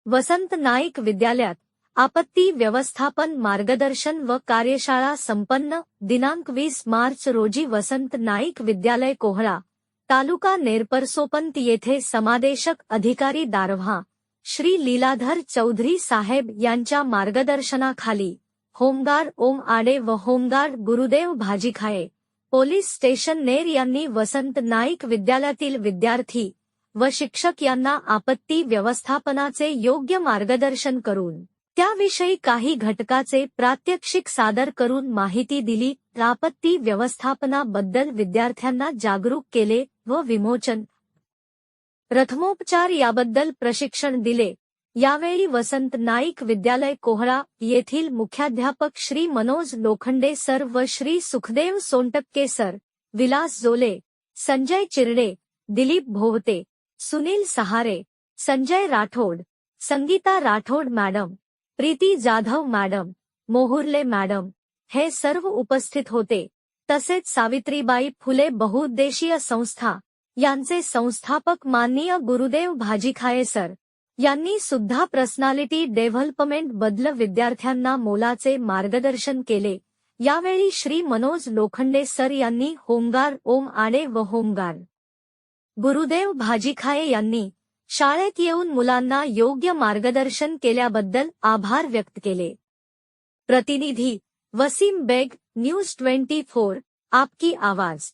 वसंत नाईक विद्यालयात आपत्ती व्यवस्थापन मार्गदर्शन व कार्यशाळा संपन्न. दिनांक 20 मार्च रोजी वसंत नाईक विद्यालय कोहळा, तालुका नेरपरसोपंत येथे समादेशक अधिकारी दारव्हा श्री लीलाधर चौधरी साहेब यांच्या मार्गदर्शनाखाली होमगार्ड ओम आडे व home guard Gurudev Bhajikhaye, police station Ner यांनी वसंत नाईक विद्यालयातील विद्यार्थी व शिक्षक यांना आपत्ती व्यवस्थापनाचे योग्य मार्गदर्शन करून त्याविषयी काही घटकाचे प्रात्यक्षिक सादर करून माहिती दिली. आपत्ती व्यवस्थापनाबद्दल विद्यार्थ्यांना जागरूक केले व विमोचन, प्रथमोपचार याबद्दल प्रशिक्षण दिले. यावेळी वसंत नाईक विद्यालय कोहळा येथील मुख्याध्यापक श्री मनोज लोखंडे सर व Shri Sukhdev Sontakke sir, Vilas Jole, Sanjay Chirde, Dilip Bhovte, Sunil Sahare, Sanjay Rathod, Sangeeta Rathod madam, Preeti Jadhav madam, Mohurle madam हे सर्व उपस्थित होते. तसेच सावित्रीबाई फुले बहुउद्देशीय संस्था यांचे संस्थापक माननीय गुरुदेव भाजीखाये सर यांनी सुद्धा पर्सनॅलिटी डेव्हलपमेंट बद्दल विद्यार्थ्यांना मोलाचे मार्गदर्शन केले. यावेळी श्री मनोज लोखंडे सर यांनी होमगार्ड ओम आडे व होमगार्ड गुरुदेव भाजीखाये यांनी शाळेत येऊन मुलांना योग्य मार्गदर्शन केल्याबद्दल आभार व्यक्त केले. प्रतिनिधी वसीम बेग, न्यूज 24, आपकी आवाज.